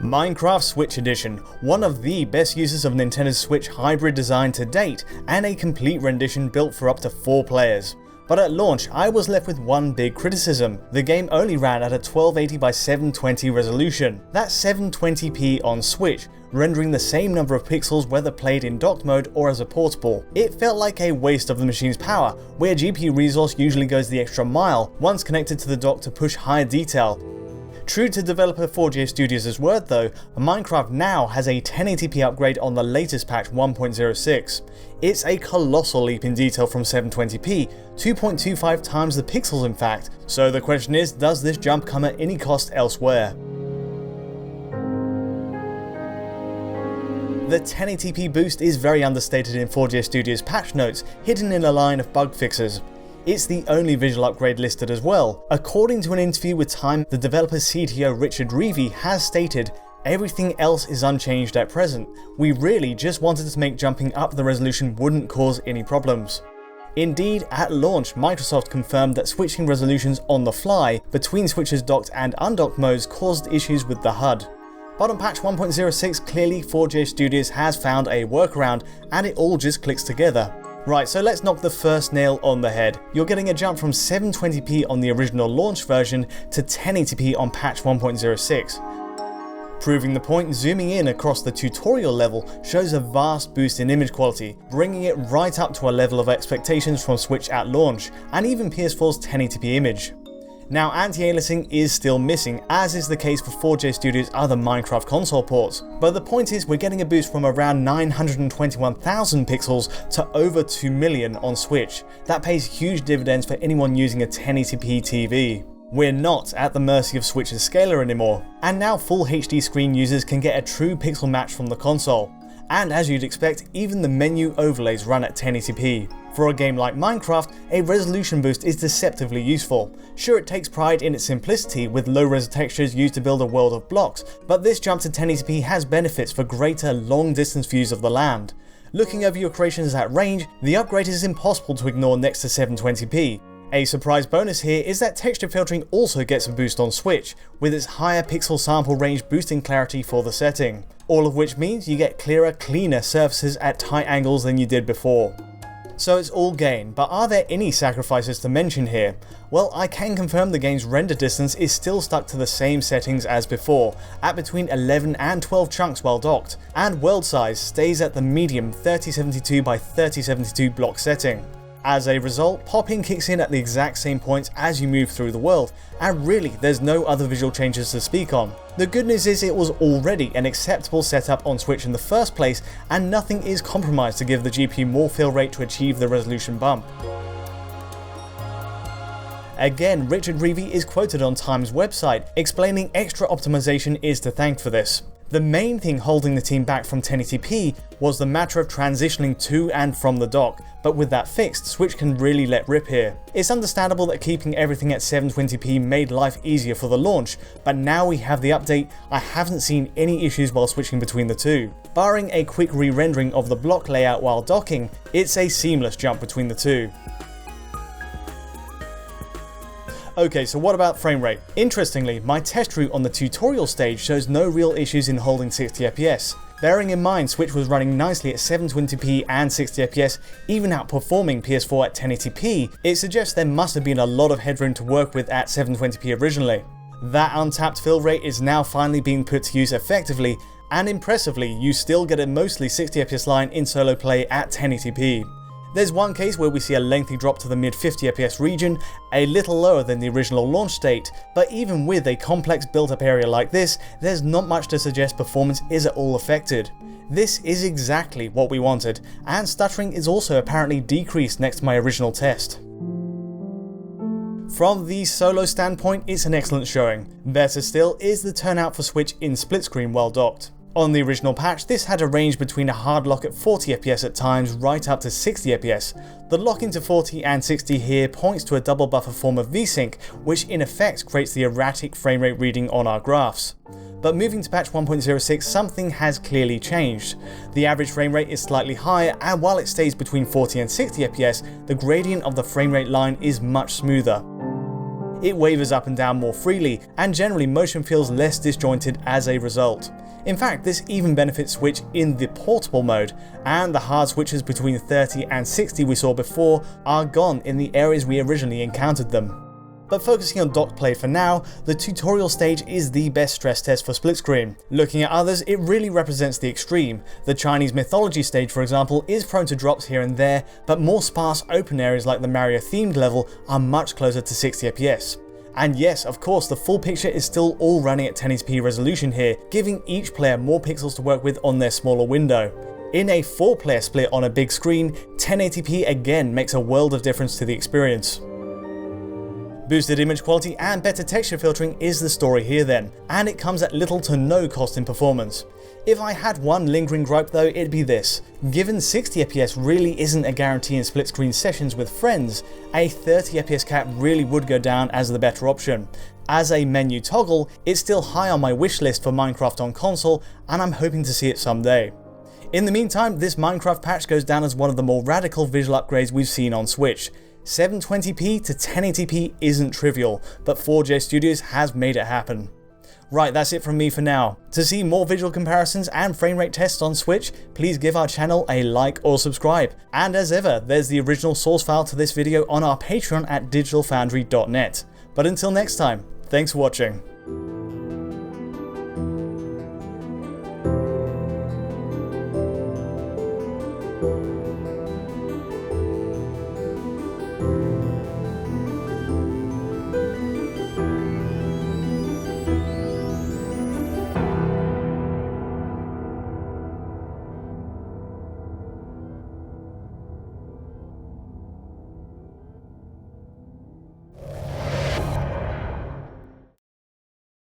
Minecraft Switch Edition, one of the best uses of Nintendo's Switch hybrid design to date, and a complete rendition built for up to 4 players. But at launch, I was left with one big criticism. The game only ran at a 1280 by 720 resolution. That's 720p on Switch, rendering the same number of pixels whether played in docked mode or as a portable. It felt like a waste of the machine's power, where GPU resource usually goes the extra mile once connected to the dock to push higher detail. True to developer 4J Studios' word though, Minecraft now has a 1080p upgrade on the latest patch 1.06. It's a colossal leap in detail from 720p, 2.25 times the pixels in fact, so the question is, does this jump come at any cost elsewhere? The 1080p boost is very understated in 4J Studios patch notes, hidden in a line of bug fixes. It's the only visual upgrade listed as well. According to an interview with Time, the developer's CTO Richard Reevey has stated, "Everything else is unchanged at present. We really just wanted to make jumping up the resolution wouldn't cause any problems." Indeed, at launch, Microsoft confirmed that switching resolutions on the fly between Switch's docked and undocked modes caused issues with the HUD. But on patch 1.06, clearly 4J Studios has found a workaround and it all just clicks together. Right, so let's knock the first nail on the head. You're getting a jump from 720p on the original launch version to 1080p on patch 1.06. Proving the point, zooming in across the tutorial level shows a vast boost in image quality, bringing it right up to a level of expectations from Switch at launch, and even PS4's 1080p image. Now, anti-aliasing is still missing, as is the case for 4J Studios' other Minecraft console ports, but the point is we're getting a boost from around 921,000 pixels to over 2 million on Switch. That pays huge dividends for anyone using a 1080p TV. We're not at the mercy of Switch's scaler anymore, and now full HD screen users can get a true pixel match from the console. And as you'd expect, even the menu overlays run at 1080p. For a game like Minecraft, a resolution boost is deceptively useful. Sure, it takes pride in its simplicity with low-res textures used to build a world of blocks, but this jump to 1080p has benefits for greater long-distance views of the land. Looking over your creations at range, the upgrade is impossible to ignore next to 720p. A surprise bonus here is that texture filtering also gets a boost on Switch, with its higher pixel sample range boosting clarity for the setting. All of which means you get clearer, cleaner surfaces at tight angles than you did before. So it's all gain, but are there any sacrifices to mention here? Well, I can confirm the game's render distance is still stuck to the same settings as before, at between 11 and 12 chunks while docked, and world size stays at the medium 3072 by 3072 block setting. As a result, pop-in kicks in at the exact same points as you move through the world, and really there's no other visual changes to speak on. The good news is it was already an acceptable setup on Switch in the first place, and nothing is compromised to give the GPU more fill rate to achieve the resolution bump. Again, Richard Reevey is quoted on Time's website, explaining extra optimization is to thank for this. The main thing holding the team back from 1080p was the matter of transitioning to and from the dock, but with that fixed, Switch can really let rip here. It's understandable that keeping everything at 720p made life easier for the launch, but now we have the update, I haven't seen any issues while switching between the two. Barring a quick re-rendering of the block layout while docking, it's a seamless jump between the two. Okay, so what about frame rate? Interestingly, my test route on the tutorial stage shows no real issues in holding 60fps. Bearing in mind Switch was running nicely at 720p and 60fps, even outperforming PS4 at 1080p, it suggests there must have been a lot of headroom to work with at 720p originally. That untapped fill rate is now finally being put to use effectively, and impressively, you still get a mostly 60fps line in solo play at 1080p. There's one case where we see a lengthy drop to the mid 50fps region, a little lower than the original launch state, but even with a complex built-up area like this, there's not much to suggest performance is at all affected. This is exactly what we wanted, and stuttering is also apparently decreased next to my original test. From the solo standpoint, it's an excellent showing. Better still is the turnout for Switch in split screen while docked. On the original patch, this had a range between a hard lock at 40fps at times right up to 60fps. The lock into 40 and 60 here points to a double buffer form of VSync, which in effect creates the erratic frame rate reading on our graphs. But moving to patch 1.06, something has clearly changed. The average frame rate is slightly higher, and while it stays between 40 and 60fps, the gradient of the frame rate line is much smoother. It wavers up and down more freely, and generally motion feels less disjointed as a result. In fact, this even benefits Switch in the portable mode, and the hard switches between 30 and 60 we saw before are gone in the areas we originally encountered them. But focusing on docked play for now, the tutorial stage is the best stress test for split screen. Looking at others, it really represents the extreme. The Chinese mythology stage, for example, is prone to drops here and there, but more sparse open areas like the Mario themed level are much closer to 60 FPS. And yes, of course, the full picture is still all running at 1080p resolution here, giving each player more pixels to work with on their smaller window. In a 4-player split on a big screen, 1080p again makes a world of difference to the experience. Boosted image quality and better texture filtering is the story here then, and it comes at little to no cost in performance. If I had one lingering gripe though, it'd be this. Given 60 FPS really isn't a guarantee in split screen sessions with friends, a 30 FPS cap really would go down as the better option. As a menu toggle, it's still high on my wish list for Minecraft on console, and I'm hoping to see it someday. In the meantime, this Minecraft patch goes down as one of the more radical visual upgrades we've seen on Switch. 720p to 1080p isn't trivial, but 4J Studios has made it happen. Right, that's it from me for now. To see more visual comparisons and frame rate tests on Switch, please give our channel a like or subscribe. And as ever, there's the original source file to this video on our Patreon at digitalfoundry.net. But until next time, thanks for watching.